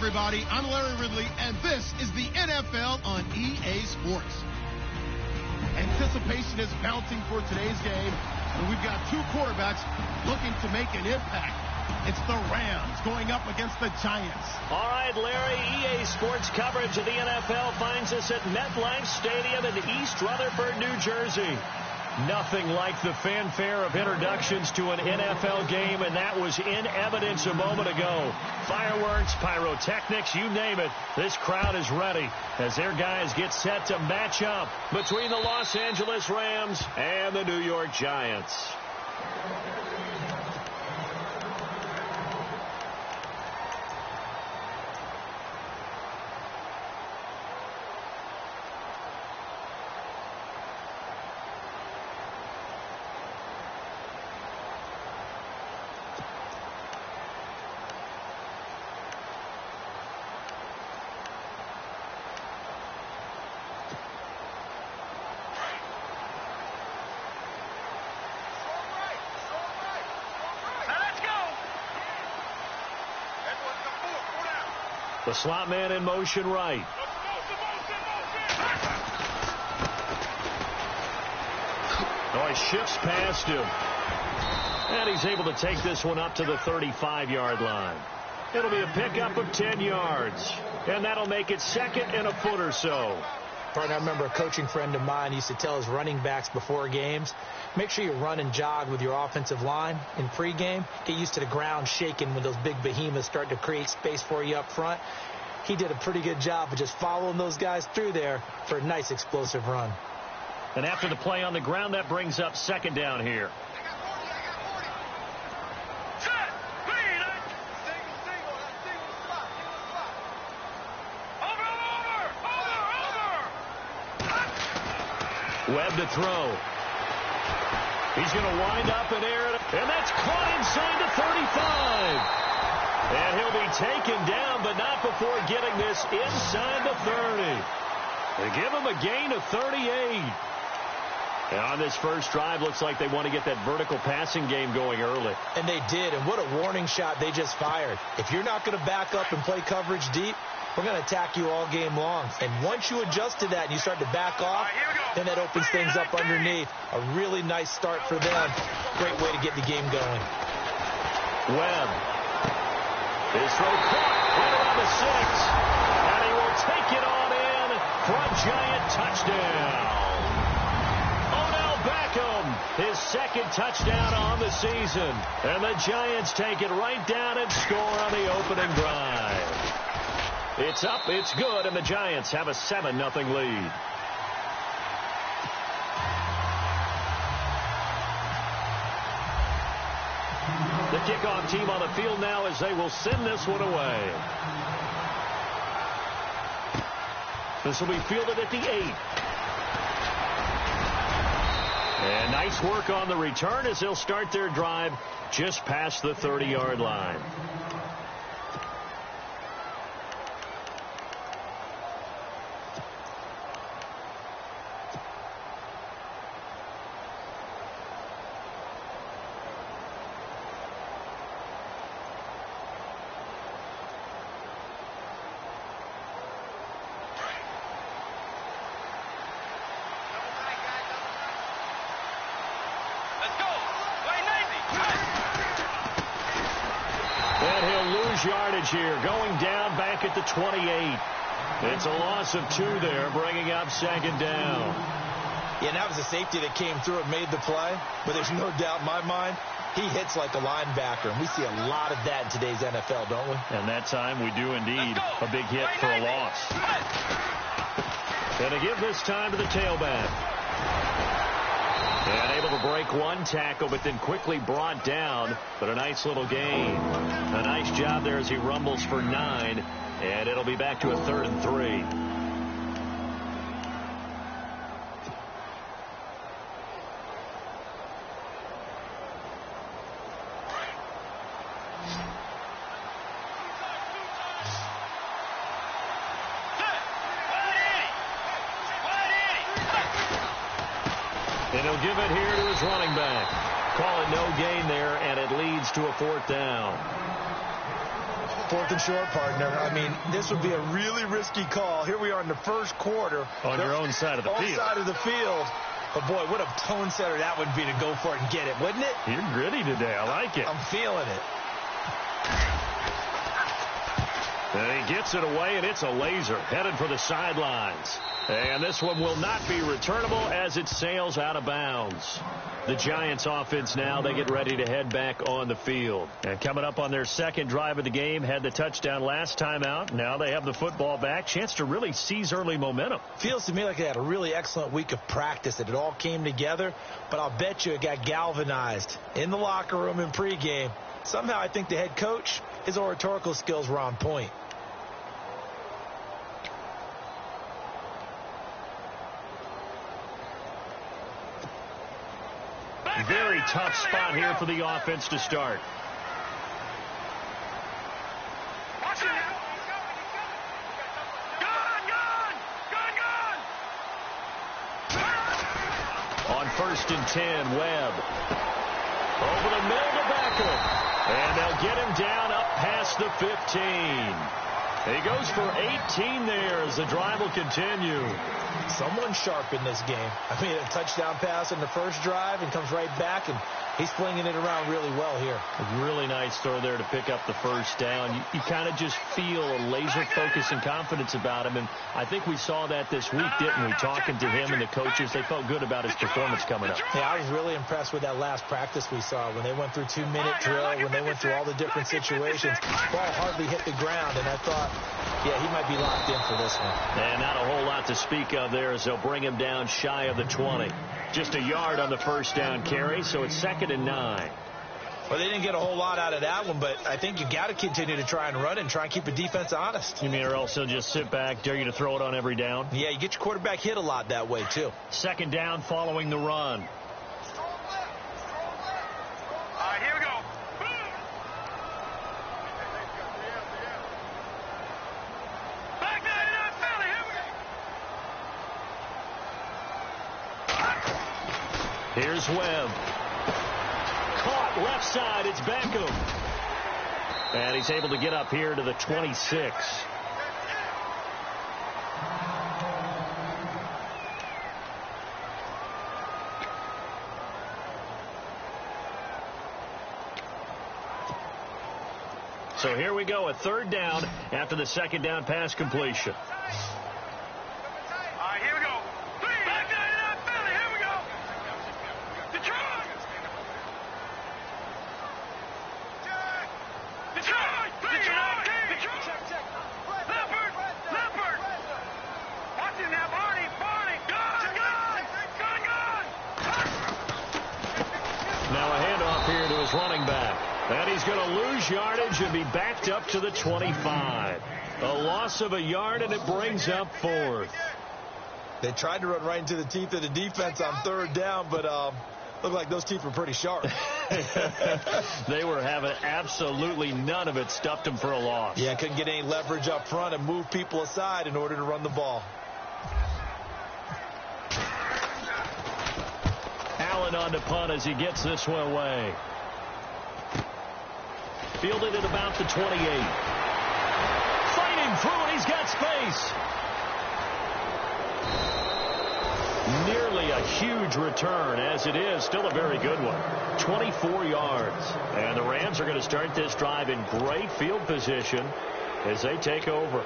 everybody. I'm Larry Ridley, and this is the NFL on EA Sports. Anticipation is mounting for today's game, and we've got two quarterbacks looking to make an impact. It's the Rams going up against the Giants. All right, Larry, EA Sports coverage of the NFL finds us at MetLife Stadium in East Rutherford, New Jersey. Nothing like the fanfare of introductions to an NFL game, and that was in evidence a moment ago. Fireworks, pyrotechnics, you name it. This crowd is ready as their guys get set to match up between the Los Angeles Rams and the New York Giants. The slot man in motion right. Oh, he shifts past him. And he's able to take this one up to the 35-yard line. It'll be a pickup of 10 yards. And that'll make it second and a foot or so. I remember a coaching friend of mine used to tell his running backs before games, make sure you run and jog with your offensive line in pregame. Get used to the ground shaking when those big behemoths start to create space for you up front. He did a pretty good job of just following those guys through there for a nice explosive run. And after the play on the ground, that brings up second down here. Webb to throw. He's going to wind up in air, and that's caught inside the 35. And he'll be taken down, but not before getting this inside the 30. They give him a gain of 38. And on this first drive, looks like they want to get that vertical passing game going early. And they did, and what a warning shot they just fired. If you're not going to back up and play coverage deep, we're going to attack you all game long. And once you adjust to that and you start to back off, then that opens things up underneath. A really nice start for them. Great way to get the game going. Webb. His throw caught right around the 6. And he will take it on in for a Giant touchdown. Odell Beckham, his second touchdown on the season. And the Giants take it right down and score on the opening drive. It's up, it's good, and the Giants have a 7-0 lead. The kickoff team on the field now as they will send this one away. This will be fielded at the 8. And nice work on the return as they'll start their drive just past the 30-yard line. Yardage here, going down back at the 28. It's a loss of 2 there, bringing up second down. Yeah, and that was a safety that came through and made the play, but there's no doubt in my mind, he hits like a linebacker, and we see a lot of that in today's NFL, don't we? And that time we do indeed. A big hit for a loss. Going to give this time to the tailback. And able to break one tackle, but then quickly brought down. But a nice little gain. A nice job there as he rumbles for 9. And it'll be back to a 3rd and 3. And he'll give it here to his running back. Call it no gain there, and it leads to a 4th down. 4th and short, partner. I mean, this would be a really risky call. Here we are in the first quarter. On your own side of the field. Side of the field. But, boy, what a tone setter that would be to go for it and get it, wouldn't it? You're gritty today. I like it. I'm feeling it. And he gets it away, and it's a laser headed for the sidelines. And this one will not be returnable as it sails out of bounds. The Giants offense now, they get ready to head back on the field. And coming up on their second drive of the game, had the touchdown last time out. Now they have the football back. Chance to really seize early momentum. Feels to me like they had a really excellent week of practice, that it all came together. But I'll bet you it got galvanized in the locker room in pregame. Somehow I think the head coach, his oratorical skills were on point. Very tough spot here for the offense to start. On 1st and 10, Webb. Over the middle to Beckham. And they'll get him down up past the 15. He goes for 18 there as the drive will continue. Someone sharp in this game. I mean, a touchdown pass in the first drive and comes right back, and he's flinging it around really well here. A really nice throw there to pick up the first down. You kind of just feel a laser focus and confidence about him, and I think we saw that this week, didn't we? Talking to him and the coaches, they felt good about his performance coming up. Yeah, I was really impressed with that last practice we saw when they went through 2-minute drill, when they went through all the different situations. Ball hardly hit the ground, and I thought, yeah, he might be locked in for this one. And not a whole lot to speak of there as they'll bring him down shy of the 20. Just a yard on the first down carry, so it's 2nd and 9. Well, they didn't get a whole lot out of that one, but I think you got to continue to try and run and try and keep the defense honest. You mean or else they'll just sit back, dare you to throw it on every down? Yeah, you get your quarterback hit a lot that way, too. 2nd down following the run. Here we go. Here's Webb. Caught left side. It's Beckham. And he's able to get up here to the 26. So here we go, a 3rd down after the 2nd down pass completion. Here we go. Back there in that belly. Here we go. Detroit. Leopard. Watching that Barney. Gone. Now a handoff here to his running back. And he's going to lose yardage and be backed up to the 25. A loss of a yard, and it brings up 4th. They tried to run right into the teeth of the defense on 3rd down, but looked like those teeth were pretty sharp. They were having absolutely none of it. Stuffed them for a loss. Yeah, couldn't get any leverage up front and move people aside in order to run the ball. Allen on to punt as he gets this one away. Fielded at about the 28. Fighting through, and he's got space. Nearly a huge return, as it is. Still a very good one. 24 yards. And the Rams are going to start this drive in great field position as they take over.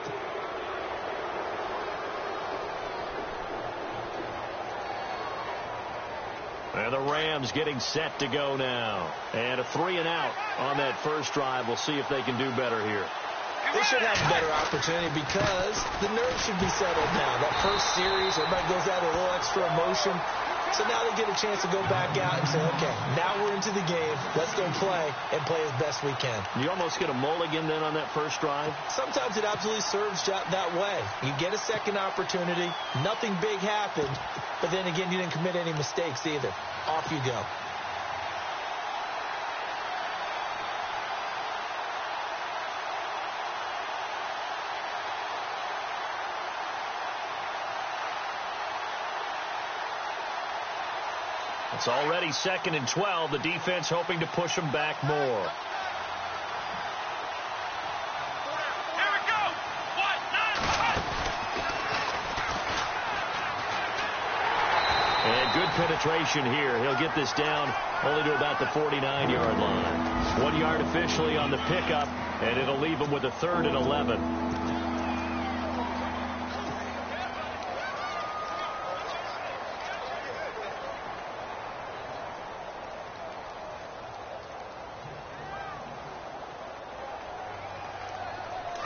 And the Rams getting set to go now. And a 3-and-out on that first drive. We'll see if they can do better here. They should have a better opportunity because the nerves should be settled now. That first series, everybody goes out with a little extra emotion. So now they get a chance to go back out and say, okay, now we're into the game. Let's go play and play as best we can. You almost get a mulligan then on that first drive? Sometimes it absolutely serves that way. You get a second opportunity. Nothing big happened. But then again, you didn't commit any mistakes either. Off you go. It's already 2nd and 12. The defense hoping to push them back more. good penetration here. He'll get this down only to about the 49-yard line. 1 yard officially on the pickup, and it'll leave him with a 3rd and 11.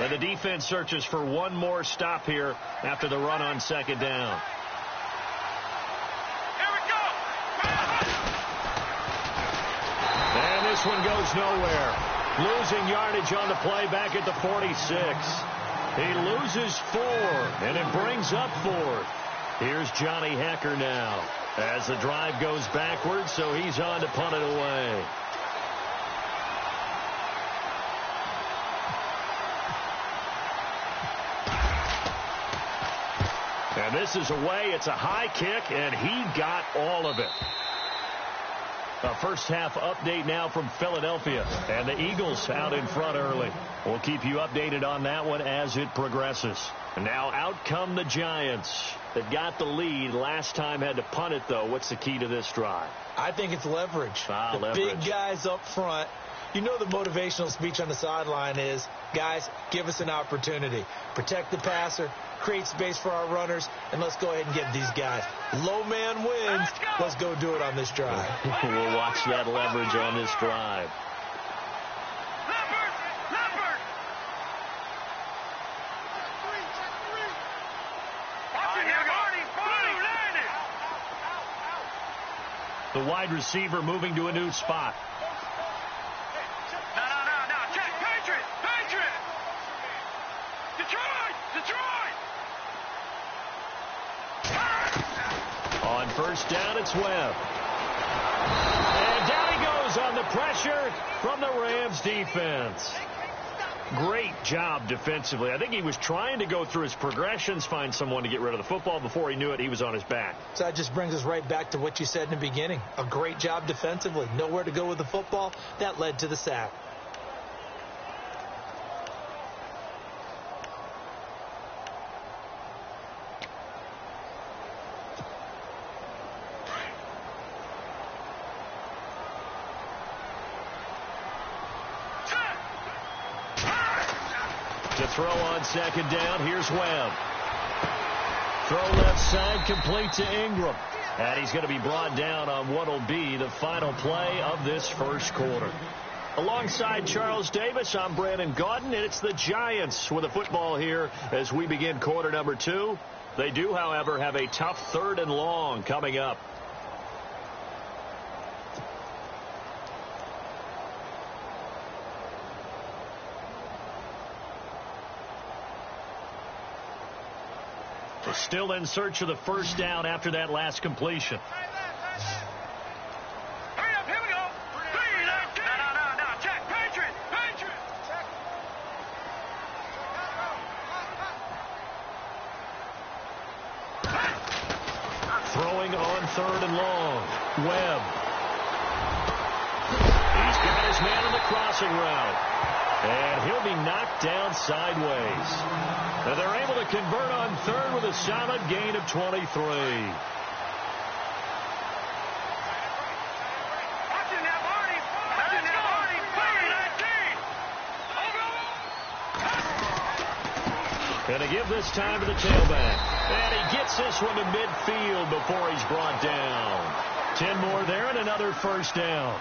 And the defense searches for one more stop here after the run on 2nd down. Here we go. And this one goes nowhere. Losing yardage on the play back at the 46. He loses 4, and it brings up 4th. Here's Johnny Hecker now as the drive goes backwards, so he's on to punt it away. And this is away. It's a high kick, and he got all of it. A first-half update now from Philadelphia. And the Eagles out in front early. We'll keep you updated on that one as it progresses. And now out come the Giants. That got the lead. Last time had to punt it, though. What's the key to this drive? I think it's leverage. Leverage. Big guys up front. You know the motivational speech on the sideline is, guys, give us an opportunity. Protect the passer, create space for our runners, and let's go ahead and get these guys. Low man wins. Let's go do it on this drive. We'll watch that leverage on this drive. The wide receiver moving to a new spot. On 1st down, it's Webb. And down he goes on the pressure from the Rams defense. Great job defensively. I think he was trying to go through his progressions, find someone to get rid of the football. Before he knew it, he was on his back. So that just brings us right back to what you said in the beginning. A great job defensively. Nowhere to go with the football. That led to the sack. To throw on 2nd down, here's Webb. Throw left side, complete to Ingram. And he's going to be brought down on what will be the final play of this first quarter. Alongside Charles Davis, I'm Brandon Gaudin, and it's the Giants with the football here as we begin quarter number 2. They do, however, have a tough 3rd and long coming up. Still in search of the 1st down after that last completion. Hurry up, here we go. No, check. Patriot. Throwing on 3rd and long. Webb. He's got his man on the crossing route. And he'll be knocked down sideways. And they're able to convert on 3rd with a solid gain of 23. And to give this time to the tailback. And he gets this one to midfield before he's brought down. 10 more there and another 1st down.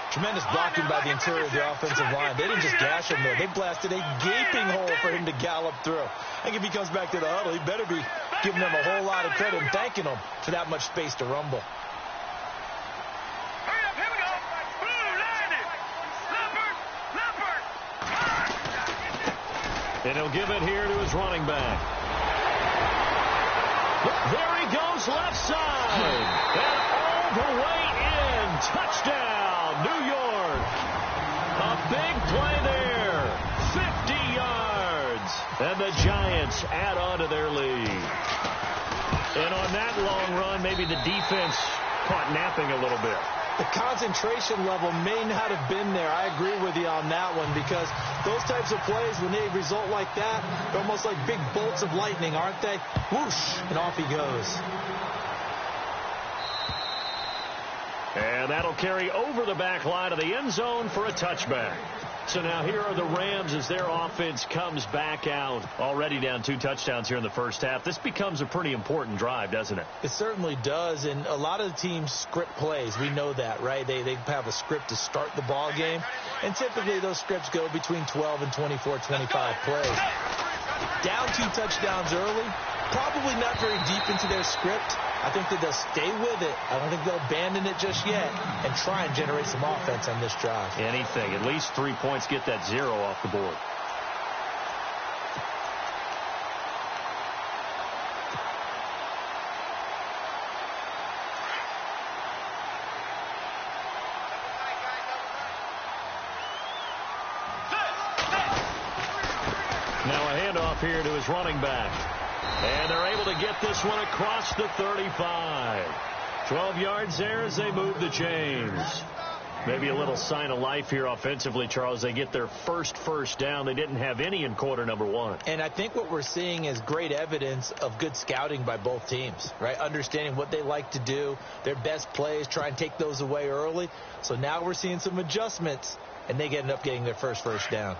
Tremendous blocking by the interior of the offensive line. They didn't just gash him there. They blasted a gaping hole for him to gallop through. I think if he comes back to the huddle, he better be giving them a whole lot of credit and thanking them for that much space to rumble. Hurry up, here we go. Blue, landed. Leopard. And he'll give it here to his running back. There he goes left side. And all the way in. Touchdown, New York. A big play there. 50 yards. And the Giants add on to their lead. And on that long run, maybe the defense caught napping a little bit. The concentration level may not have been there. I agree with you on that one because those types of plays, when they result like that, they're almost like big bolts of lightning, aren't they? Whoosh, and off he goes. And that'll carry over the back line of the end zone for a touchback. So now here are the Rams as their offense comes back out. Already down 2 touchdowns here in the first half. This becomes a pretty important drive, doesn't it? It certainly does, and a lot of the teams script plays. We know that, right? They have a script to start the ball game, and typically those scripts go between 12 and 24, 25 plays. Down 2 touchdowns early, probably not very deep into their script. I think that they'll stay with it. I don't think they'll abandon it just yet and try and generate some offense on this drive. Anything. At least 3 points, get that 0 off the board. Now a handoff here to his running back. And they're able to get this one across the 35. 12 yards there as they move the chains. Maybe a little sign of life here offensively, Charles. They get their first down. They didn't have any in quarter number 1. And I think what we're seeing is great evidence of good scouting by both teams, right? Understanding what they like to do, their best plays, try and take those away early. So now we're seeing some adjustments, and they end up getting their first down.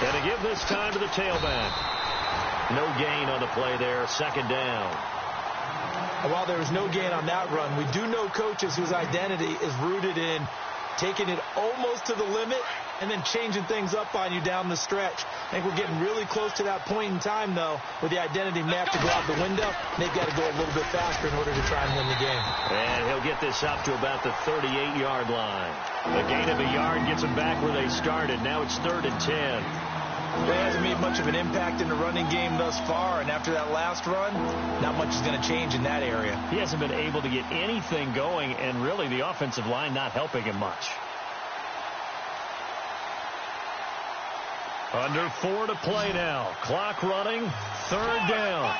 And to give this time to the tailback. No gain on the play there, 2nd down. And while there was no gain on that run, we do know coaches whose identity is rooted in taking it almost to the limit and then changing things up on you down the stretch. I think we're getting really close to that point in time, though, where the identity map to go out the window. They've got to go a little bit faster in order to try and win the game. And he'll get this up to about the 38-yard line. A gain of a yard gets them back where they started. Now it's 3rd and 10. It hasn't made much of an impact in the running game thus far, and after that last run, not much is going to change in that area. He hasn't been able to get anything going, and really the offensive line not helping him much. Under 4 to play now. Clock running, 3rd down.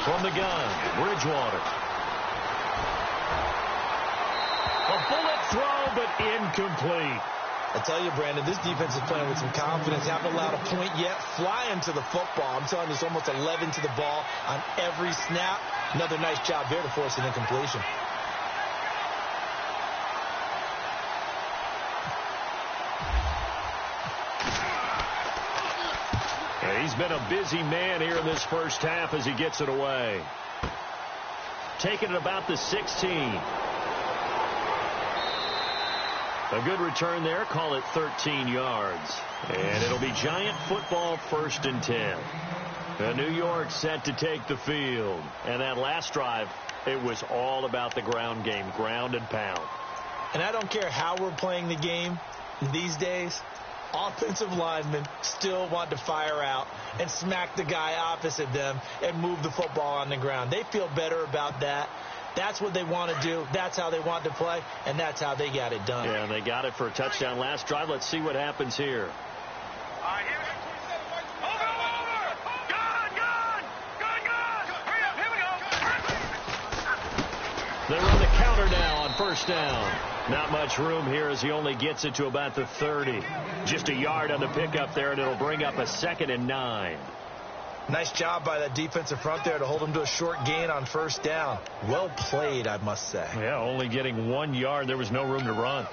From the gun, Bridgewater. A bullet throw, but incomplete. I tell you, Brandon, this defense is playing with some confidence. Haven't allowed a point yet. Flying to the football. I'm telling you, it's almost 11 to the ball on every snap. Another nice job there to force an incompletion. He's been a busy man here in this first half as he gets it away. Taking it about the 16. A good return there. Call it 13 yards. And it'll be Giant football, 1st and 10. New York set to take the field. And that last drive, it was all about the ground game, ground and pound. And I don't care how we're playing the game these days. Offensive linemen still want to fire out and smack the guy opposite them and move the football on the ground. They feel better about that. That's what they want to do. That's how they want to play, and that's how they got it done. Yeah, and they got it for a touchdown last drive. Let's see what happens here. All right, here we go. Over. Gun. Hurry up, here we go. They run the counter now on 1st down. Not much room here as he only gets it to about the 30. Just a yard on the pickup there, and it'll bring up a 2nd and 9. Nice job by that defensive front there to hold him to a short gain on 1st down. Well played, I must say. Yeah, only getting 1 yard. There was no room to run.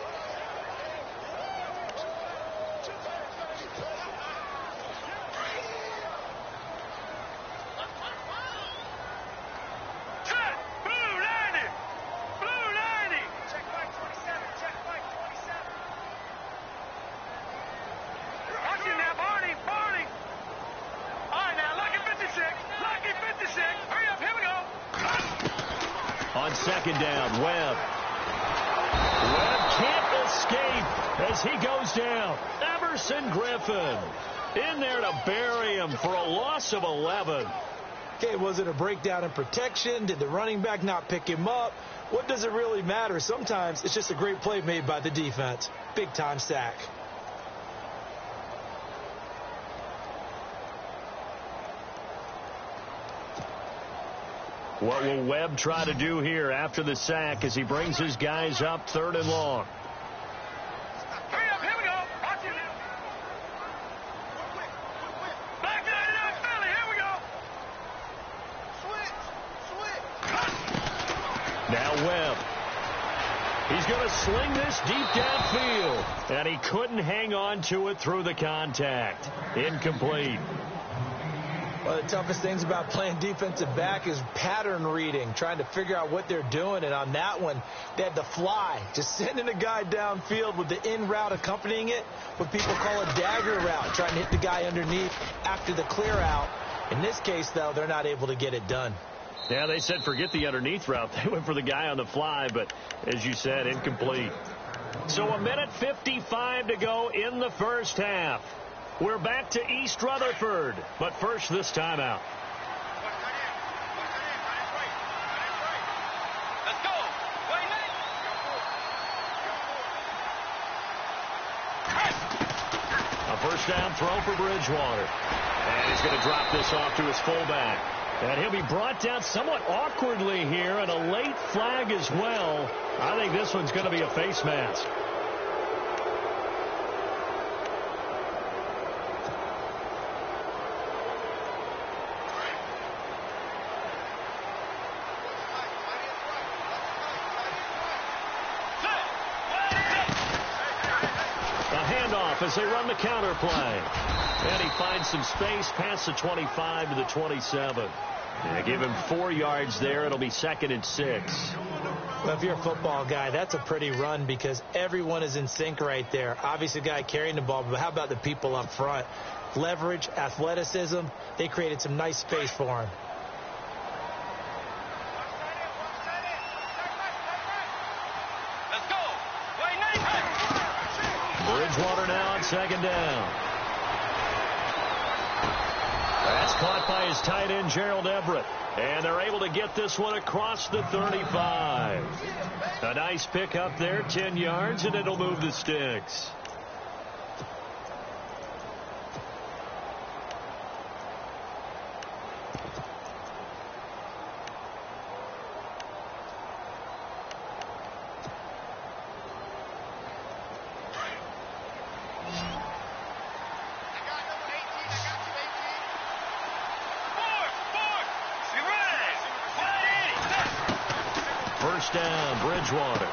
On 2nd down, Webb. Webb can't escape as he goes down. Everson Griffin in there to bury him for a loss of 11. Okay, was it a breakdown in protection? Did the running back not pick him up? What does it really matter? Sometimes it's just a great play made by the defense. Big-time sack. What will Webb try to do here after the sack as he brings his guys up 3rd and long? Hurry up, here we go. Watch it. Back to the Philly, here we go. Switch. Now Webb. He's going to sling this deep downfield. And he couldn't hang on to it through the contact. Incomplete. One of the toughest things about playing defensive back is pattern reading, trying to figure out what they're doing. And on that one, they had to fly, just sending a guy downfield with the in route accompanying it, what people call a dagger route, trying to hit the guy underneath after the clear out. In this case, though, they're not able to get it done. Yeah, they said forget the underneath route. They went for the guy on the fly, but as you said, incomplete. So 1:55 to go in the first half. We're back to East Rutherford, but first this timeout. Let's go. A first down throw for Bridgewater. And he's going to drop this off to his fullback. And he'll be brought down somewhat awkwardly here, and a late flag as well. I think this one's going to be a face mask. As they run the counter play. And he finds some space past the 25 to the 27. Yeah, give him 4 yards there. It'll be 2nd and 6. Well, if you're a football guy, that's a pretty run because everyone is in sync right there. Obviously, the guy carrying the ball, but how about the people up front? Leverage, athleticism, they created some nice space for him. Bridgewater now on 2nd down. That's caught by his tight end, Gerald Everett. And they're able to get this one across the 35. A nice pickup there, 10 yards, and it'll move the sticks. First down, Bridgewater.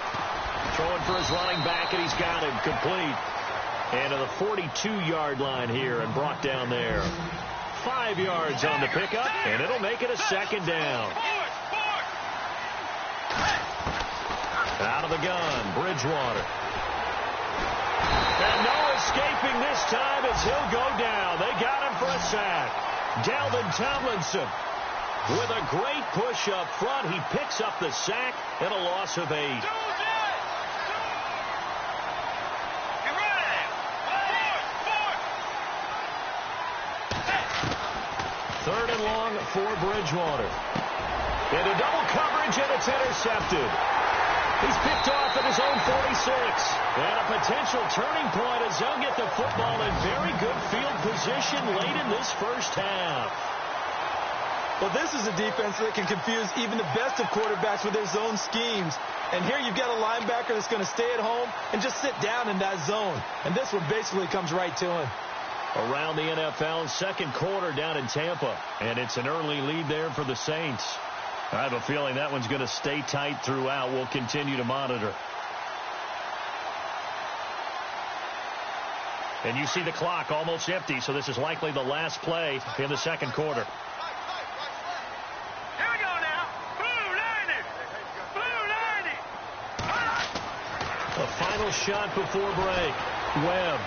Throwing for his running back, and he's got him complete. And to the 42-yard line here and brought down there. 5 yards on the pickup, and it'll make it a 2nd down. Out of the gun, Bridgewater. And no escaping this time as he'll go down. They got him for a sack. Dalvin Tomlinson. With a great push up front, he picks up the sack and a loss of 8. 3rd and long for Bridgewater. Into double coverage, and it's intercepted. He's picked off at his own 46. And a potential turning point as they'll get the football in very good field position late in this first half. Well, this is a defense that can confuse even the best of quarterbacks with their zone schemes. And here you've got a linebacker that's going to stay at home and just sit down in that zone. And this one basically comes right to him. Around the NFL, 2nd quarter down in Tampa. And it's an early lead there for the Saints. I have a feeling that one's going to stay tight throughout. We'll continue to monitor. And you see the clock almost empty, so this is likely the last play in the 2nd quarter. A final shot before break. Webb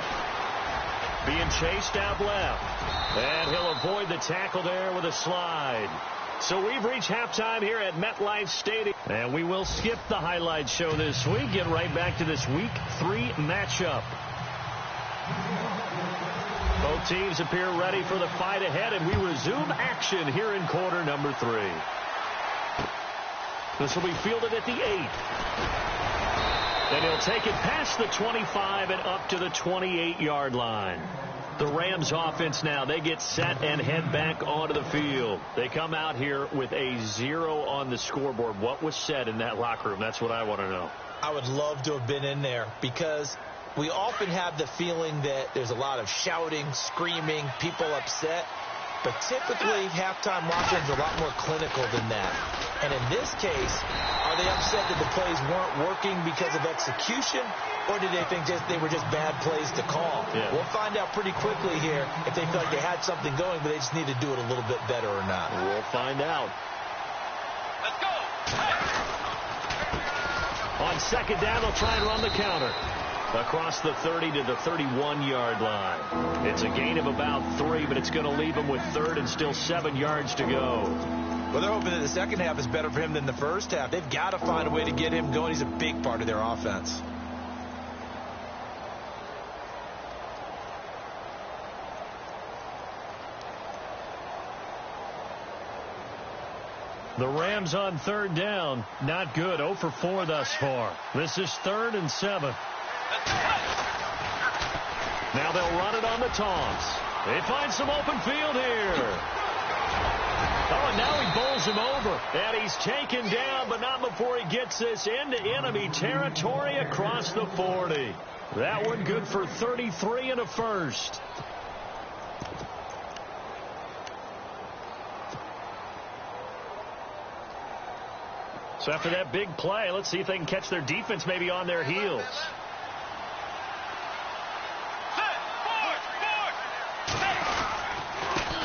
being chased out left. And he'll avoid the tackle there with a slide. So we've reached halftime here at MetLife Stadium. And we will skip the highlight show this week. Get right back to this Week 3 matchup. Both teams appear ready for the fight ahead, and we resume action here in quarter number 3. This will be fielded at the 8. And he'll take it past the 25 and up to the 28-yard line. The Rams offense now, they get set and head back onto the field. They come out here with a 0 on the scoreboard. What was said in that locker room? That's what I want to know. I would love to have been in there because we often have the feeling that there's a lot of shouting, screaming, people upset. But typically, halftime locker rooms are a lot more clinical than that. And in this case, are they upset that the plays weren't working because of execution, or did they think they were just bad plays to call? Yeah. We'll find out pretty quickly here if they feel like they had something going, but they just need to do it a little bit better or not. We'll find out. Let's go. On second down, they'll try and run the counter. Across the 30 to the 31-yard line. It's a gain of about 3, but it's going to leave him with third and still 7 yards to go. Well, they're hoping that the second half is better for him than the first half. They've got to find a way to get him going. He's a big part of their offense. The Rams on third down. Not good. 0 for 4 thus far. This is 3rd and 7. Now they'll run it on the toss. They find some open field here. Oh, and now he bowls him over. And he's taken down, but not before he gets this into enemy territory across the 40. That one good for 33 and a first. So after that big play, let's see if they can catch their defense maybe on their heels.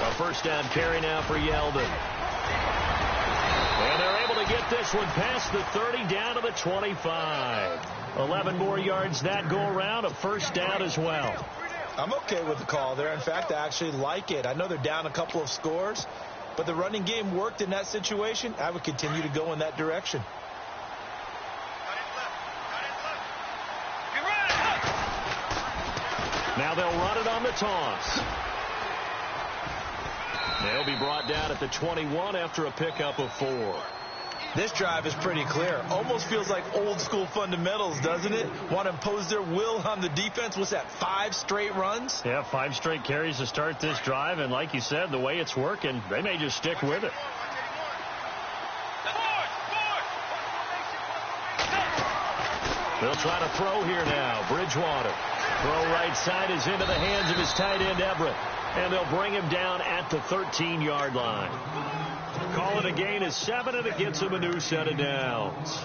A first down carry now for Yeldon. And they're able to get this one past the 30 down to the 25. 11 more yards that go around, a first down as well. I'm okay with the call there. In fact, I actually like it. I know they're down a couple of scores, but the running game worked in that situation. I would continue to go in that direction. Now they'll run it on the toss. They'll be brought down at the 21 after a pickup of 4. This drive is pretty clear. Almost feels like old school fundamentals, doesn't it? Want to impose their will on the defense. What's that, 5 straight runs? Yeah, 5 straight carries to start this drive. And like you said, the way it's working, they may just stick with it. They'll try to throw here now. Bridgewater. Throw right side is into the hands of his tight end, Everett. And they'll bring him down at the 13-yard line. Call it a gain of 7, and it gets him a new set of downs.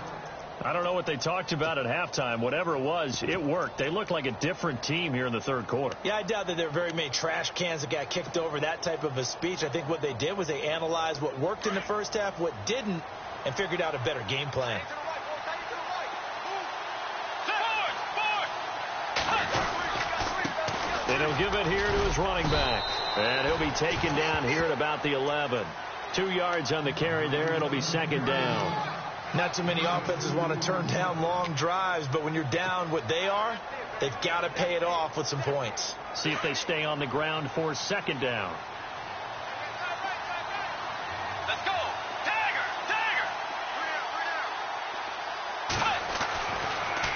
I don't know what they talked about at halftime. Whatever it was, it worked. They look like a different team here in the third quarter. Yeah, I doubt that there are very many trash cans that got kicked over, that type of a speech. I think what they did was they analyzed what worked in the first half, what didn't, and figured out a better game plan. And he'll give it here to his running back. And he'll be taken down here at about the 11. 2 yards on the carry there. It'll be second down. Not too many offenses want to turn down long drives, but when you're down what they are, they've got to pay it off with some points. See if they stay on the ground for second down. Let's go. Dagger.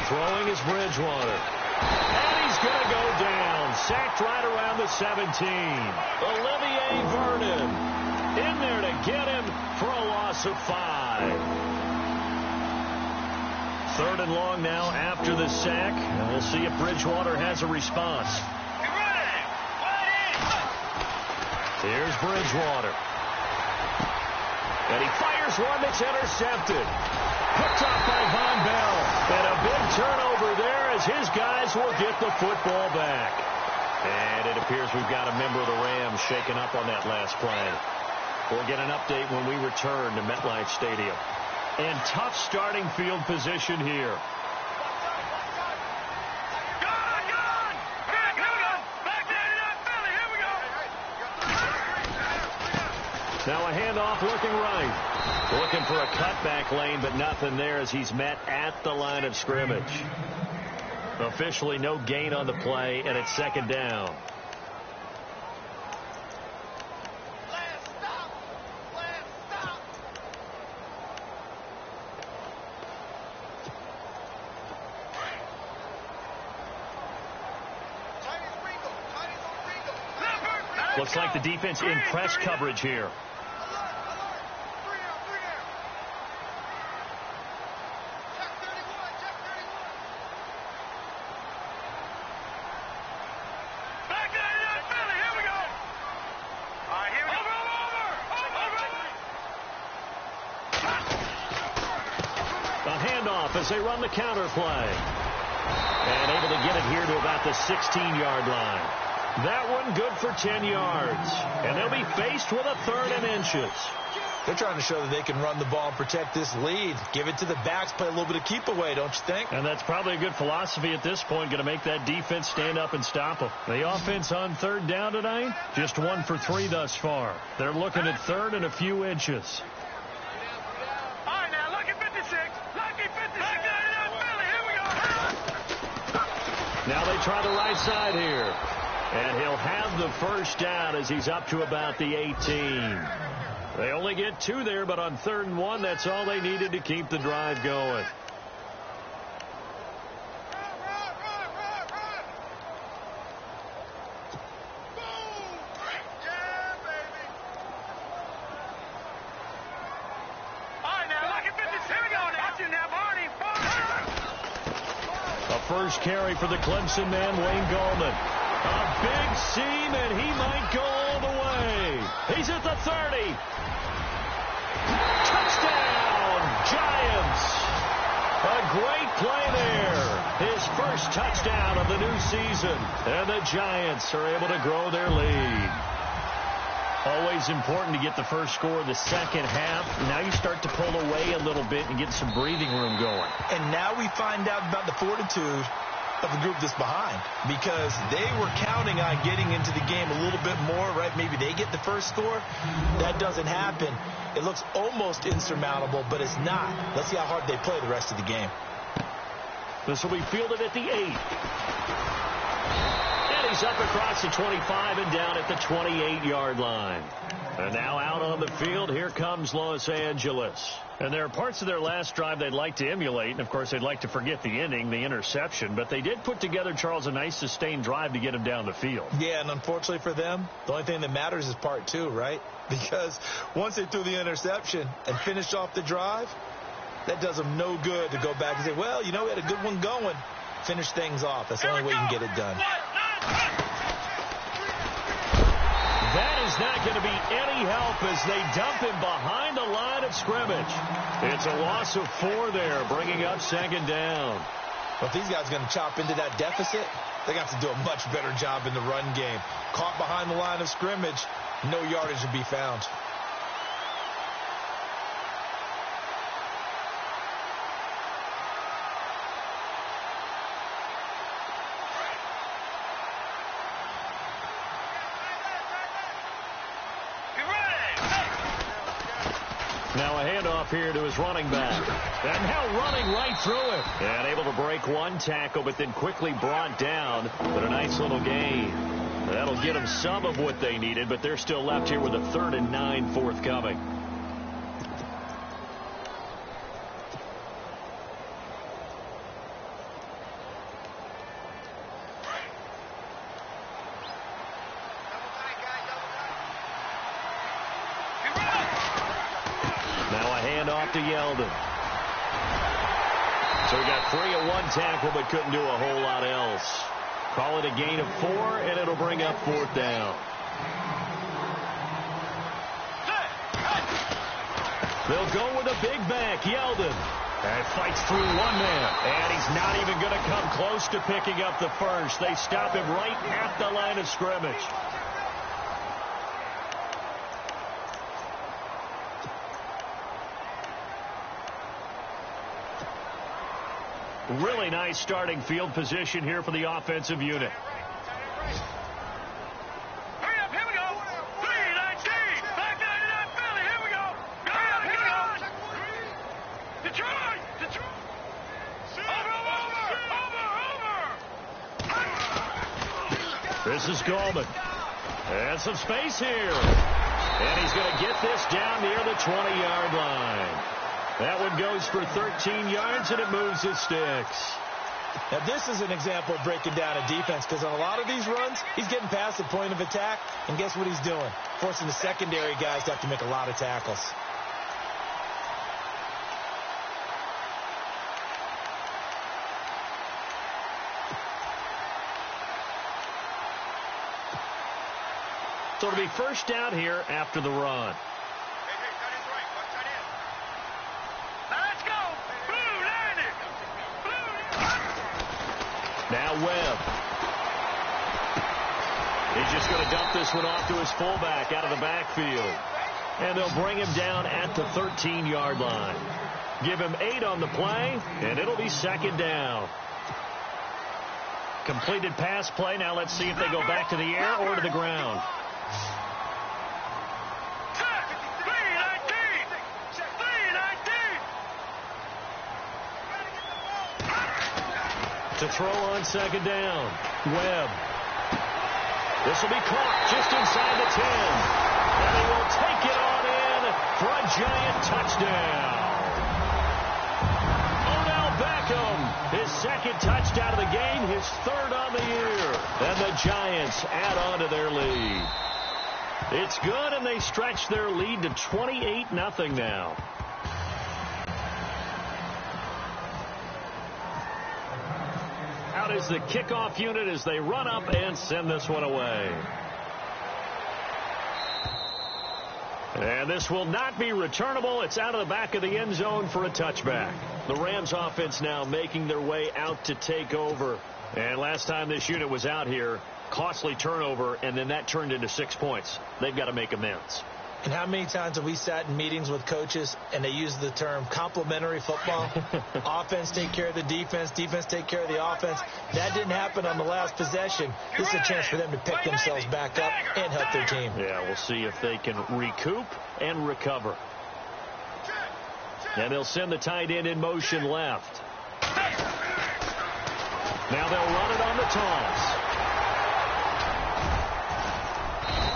Throwing is Bridgewater. And he's going to go down. Sacked right around the 17. Olivier Vernon in there to get him for a loss of 5. 3rd and long now after the sack. And we'll see if Bridgewater has a response. Here's Bridgewater. And he fires one that's intercepted. Picked off by Von Bell. And a big turnover there as his guys will get the football back. And it appears we've got a member of the Rams shaken up on that last play. We'll get an update when we return to MetLife Stadium. And tough starting field position here. Now a handoff looking right. Looking for a cutback lane, but nothing there as he's met at the line of scrimmage. Officially no gain on the play, and it's second down. Looks like the defense in press coverage here. As they run the counter play. And able to get it here to about the 16-yard line. That one good for 10 yards. And they'll be faced with a 3rd and inches. They're trying to show that they can run the ball and protect this lead. Give it to the backs, play a little bit of keep away, don't you think? And that's probably a good philosophy at this point, going to make that defense stand up and stop them. The offense on 3rd down tonight, just 1 for 3 thus far. They're looking at 3rd and a few inches. Now they try the right side here. And he'll have the first down as he's up to about the 18. They only get 2 there, but on 3rd and 1, that's all they needed to keep the drive going. First carry for the Clemson man, Wayne Gallman. A big seam, and he might go all the way. He's at the 30. Touchdown, Giants. A great play there. His first touchdown of the new season. And the Giants are able to grow their lead. Always important to get the first score of the second half. Now you start to pull away a little bit and get some breathing room going. And now we find out about the fortitude of the group that's behind, because they were counting on getting into the game a little bit more, right? Maybe they get the first score. That doesn't happen. It looks almost insurmountable, but it's not. Let's see how hard they play the rest of the game. This will be fielded at the 8. He's up across the 25 and down at the 28-yard line. And now out on the field, here comes Los Angeles. And there are parts of their last drive they'd like to emulate. And, of course, they'd like to forget the ending, the interception. But they did put together, Charles, a nice sustained drive to get him down the field. Yeah, and unfortunately for them, the only thing that matters is part 2, right? Because once they threw the interception and finished off the drive, that does them no good to go back and say, well, you know, we had a good one going. Finish things off. That's the only way you can get it done. That is not going to be any help as they dump him behind the line of scrimmage. It's a loss of 4 there, bringing up 2nd down. Well, if these guys are going to chop into that deficit, they're going to have to do a much better job in the run game. Caught behind the line of scrimmage, no yardage to be found. Now a handoff here to his running back. And now running right through it. And able to break one tackle, but then quickly brought down. But a nice little gain. That'll get them some of what they needed, but they're still left here with a 3rd and 9 forthcoming. To Yeldon. So we got 3 at one tackle, but couldn't do a whole lot else. Call it a gain of 4, and it'll bring up 4th down. They'll go with a big back, Yeldon. And fights through one man. And he's not even going to come close to picking up the first. They stop him right at the line of scrimmage. Really nice starting field position here for the offensive unit. Hurry up, here we go. 319, back 99 Philly, here we go. Here we go. Detroit. Over. This is Gallman. And some space here. And he's going to get this down near the 20-yard line. That one goes for 13 yards, and it moves the sticks. Now, this is an example of breaking down a defense, because on a lot of these runs, he's getting past the point of attack, and guess what he's doing? Forcing the secondary guys to have to make a lot of tackles. So it'll be first down here after the run. Let's go. Blue, Landy. Now Webb. He's just going to dump this one off to his fullback out of the backfield. And they'll bring him down at the 13-yard line. Give him 8 on the play, and it'll be second down. Completed pass play. Now let's see if they go back to the air or to the ground. To throw on second down. Webb. This will be caught just inside the 10. And he will take it on in for a Giant touchdown. Odell Beckham, his second touchdown of the game, his third on the year. And the Giants add on to their lead. It's good, and they stretch their lead to 28-0 now. Out is the kickoff unit as they run up and send this one away. And this will not be returnable. It's out of the back of the end zone for a touchback. The Rams offense now making their way out to take over. And last time this unit was out here, costly turnover, and then that turned into 6 points. They've got to make amends. And how many times have we sat in meetings with coaches and they use the term complementary football? Offense take care of the defense, defense take care of the offense. That didn't happen on the last possession. This is a chance for them to pick themselves back up and help their team. Yeah, we'll see if they can recoup and recover. And they'll send the tight end in motion left. Now they'll run it on the toss.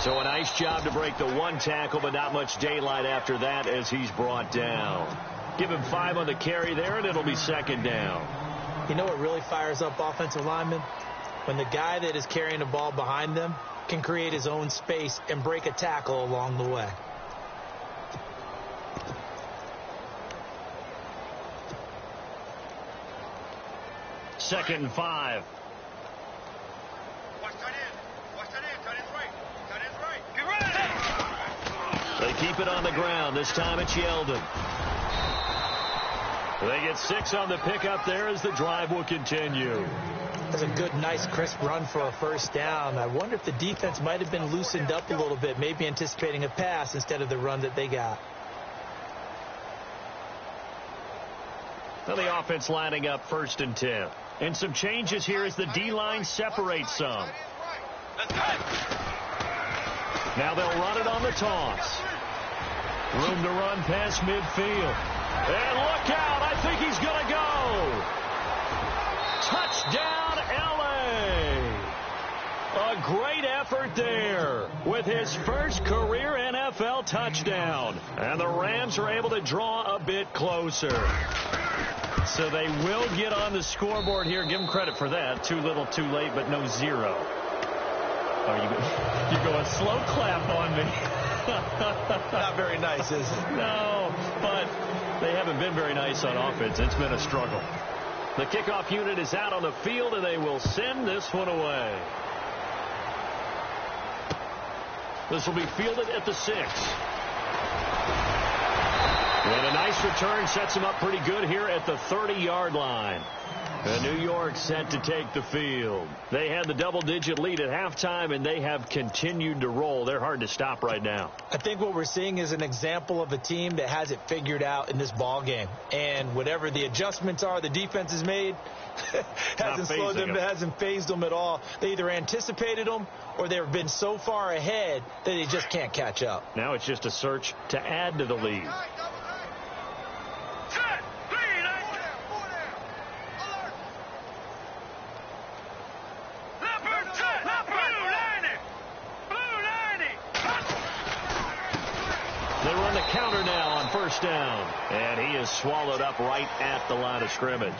So a nice job to break the one tackle, but not much daylight after that as he's brought down. Give him 5 on the carry there, and it'll be second down. You know what really fires up offensive linemen? When the guy that is carrying the ball behind them can create his own space and break a tackle along the way. Second and 5. They keep it on the ground. This time it's Yeldon. They get 6 on the pickup there as the drive will continue. That's a good, nice, crisp run for a first down. I wonder if the defense might have been loosened up a little bit, maybe anticipating a pass instead of the run that they got. Now the offense lining up 1st and 10. And some changes here as the D-line separates some. Now they'll run it on the toss. Room to run past midfield. And look out, I think he's going to go. Touchdown, L.A. A great effort there with his first career NFL touchdown. And the Rams are able to draw a bit closer. So they will get on the scoreboard here. Give them credit for that. Too little, too late, but no 0. Oh, you're going slow clap on me. Not very nice, is it? No, but they haven't been very nice on offense. It's been a struggle. The kickoff unit is out on the field, and they will send this one away. This will be fielded at the 6. And a nice return sets him up pretty good here at the 30-yard line. And New York set to take the field. They had the double-digit lead at halftime, and they have continued to roll. They're hard to stop right now. I think what we're seeing is an example of a team that has it figured out in this ball game. And whatever the adjustments are the defense has made hasn't slowed them, hasn't phased them at all. They either anticipated them or they've been so far ahead that they just can't catch up. Now it's just a search to add to the lead. They run the counter now on first down. And he is swallowed up right at the line of scrimmage.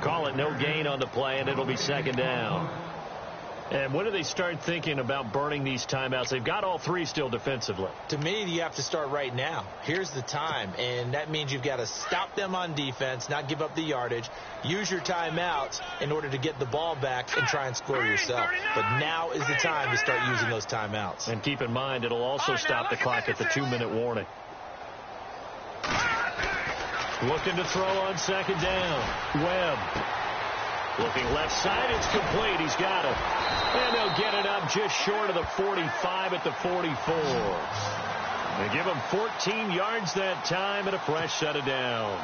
Call it no gain on the play, and it'll be second down. And when do they start thinking about burning these timeouts? They've got all three still defensively. To me, you have to start right now. Here's the time, and that means you've got to stop them on defense, not give up the yardage, use your timeouts in order to get the ball back and try and score yourself. But now is the time to start using those timeouts. And keep in mind, it'll also stop the clock at the 2-minute warning. Looking to throw on second down. Webb. Looking left side, it's complete. He's got it. And they'll get it up just short of the 45 at the 44. They give him 14 yards that time and a fresh set of downs.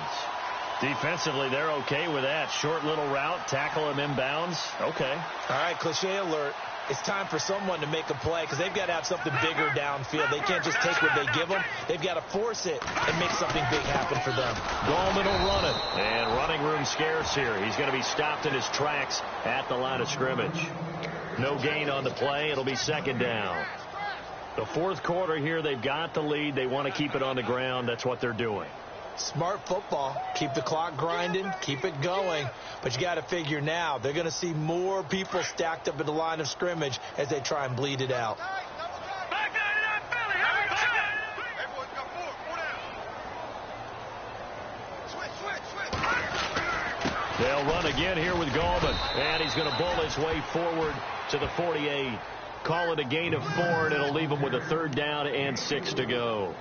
Defensively, they're okay with that. Short little route, tackle him inbounds. Okay. All right, cliche alert. It's time for someone to make a play because they've got to have something bigger downfield. They can't just take what they give them. They've got to force it and make something big happen for them. Gallman will run it. And running room scarce here. He's going to be stopped in his tracks at the line of scrimmage. No gain on the play. It'll be second down. The fourth quarter here, they've got the lead. They want to keep it on the ground. That's what they're doing. Smart football. Keep the clock grinding. Keep it going. But you got to figure now they're going to see more people stacked up at the line of scrimmage as they try and bleed it out. They'll run again here with Gallman. And he's going to bull his way forward to the 48. Call it a gain of 4, and it'll leave him with a third down and 6 to go.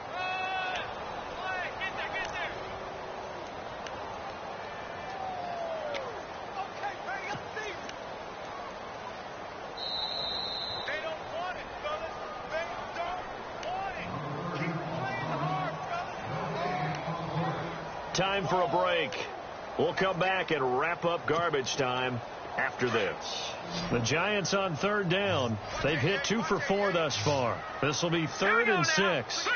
Time for a break. We'll come back and wrap up garbage time after this. The Giants on third down. They've hit 2 for 4 thus far. This will be 3rd and 6.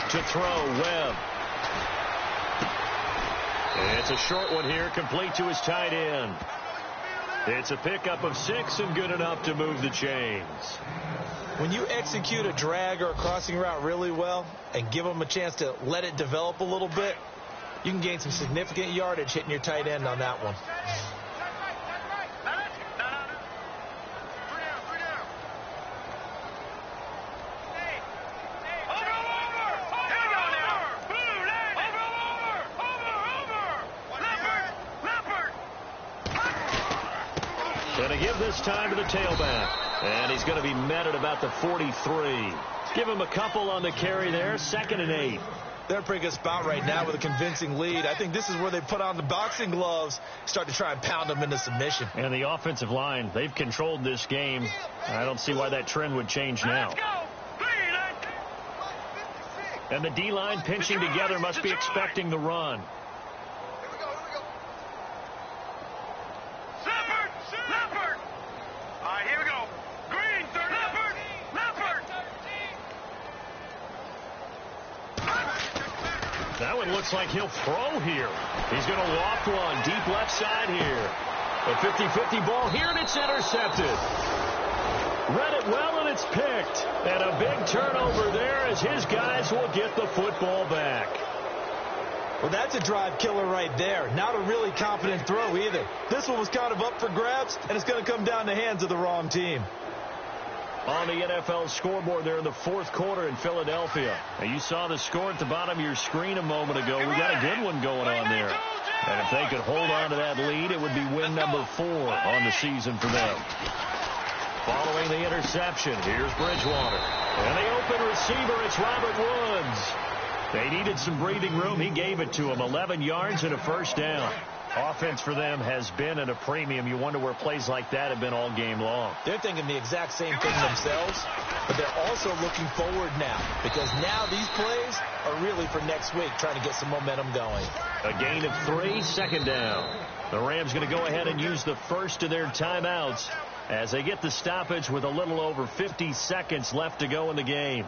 To throw, Webb. It's a short one here, complete to his tight end. It's a pickup of 6 and good enough to move the chains. When you execute a drag or a crossing route really well and give them a chance to let it develop a little bit, you can gain some significant yardage hitting your tight end on that one. Going to give this time to the tailback. And he's going to be met at about the 43. Give him a couple on the carry there. 2nd and 8. They're in a pretty good spot right now with a convincing lead. I think this is where they put on the boxing gloves, start to try and pound them into submission. And the offensive line, they've controlled this game. I don't see why that trend would change now. And the D-line pinching together must be expecting the run. That one looks like he'll throw here. He's going to loft one deep left side here. A 50-50 ball here, and it's intercepted. Read it well, and it's picked. And a big turnover there as his guys will get the football back. Well, that's a drive killer right there. Not a really confident throw either. This one was kind of up for grabs, and it's going to come down the hands of the wrong team. On the NFL scoreboard there in the fourth quarter in Philadelphia. Now, you saw the score at the bottom of your screen a moment ago. We got a good one going on there. And if they could hold on to that lead, it would be win number 4 on the season for them. Following the interception, here's Bridgewater. And the open receiver, it's Robert Woods. They needed some breathing room. He gave it to them. 11 yards and a first down. Offense for them has been at a premium. You wonder where plays like that have been all game long. They're thinking the exact same thing themselves, but they're also looking forward now because now these plays are really for next week, trying to get some momentum going. A gain of 3, second down. The Rams going to go ahead and use the first of their timeouts as they get the stoppage with a little over 50 seconds left to go in the game.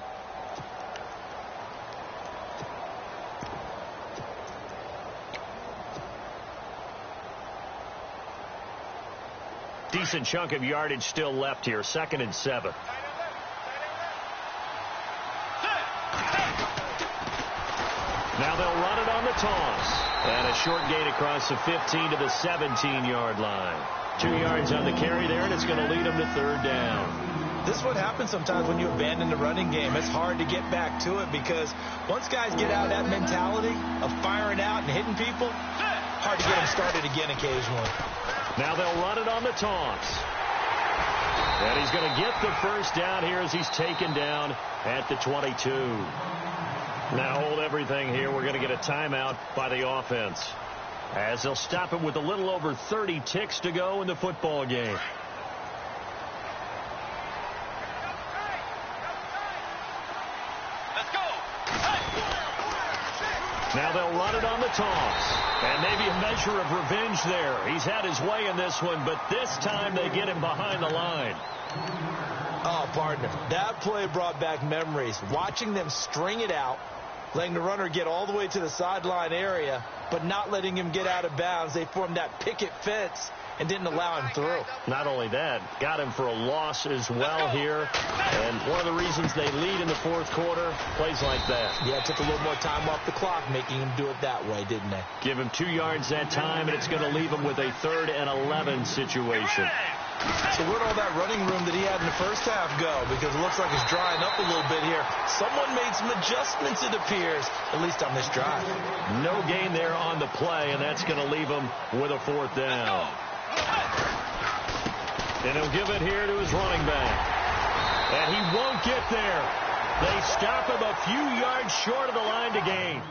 Decent chunk of yardage still left here. 2nd and 7. Now they'll run it on the toss. And a short gain across the 15 to the 17-yard line. 2 yards on the carry there, and it's going to lead them to 3rd down. This is what happens sometimes when you abandon the running game. It's hard to get back to it because once guys get out of that mentality of firing out and hitting people, hard to get them started again occasionally. Now they'll run it on the toss. And he's going to get the 1st down here as he's taken down at the 22. Now hold everything here. We're going to get a timeout by the offense, as they'll stop it with a little over 30 ticks to go in the football game. Let's go. Now they'll run it on the toss. And maybe a measure of revenge there. He's had his way in this one, but this time they get him behind the line. Oh, partner, that play brought back memories. Watching them string it out, letting the runner get all the way to the sideline area, but not letting him get out of bounds. They formed that picket fence and didn't allow him through. Not only that, got him for a loss as well here. And one of the reasons they lead in the 4th quarter, plays like that. Yeah, it took a little more time off the clock, making him do it that way, didn't they? Give him 2 yards that time, and it's going to leave him with a 3rd and 11 situation. So where'd all that running room that he had in the 1st half go? Because it looks like it's drying up a little bit here. Someone made some adjustments, it appears, at least on this drive. No gain there on the play, and that's going to leave him with a 4th down. And he'll give it here to his running back. And he won't get there. They stop him a few yards short of the line to gain.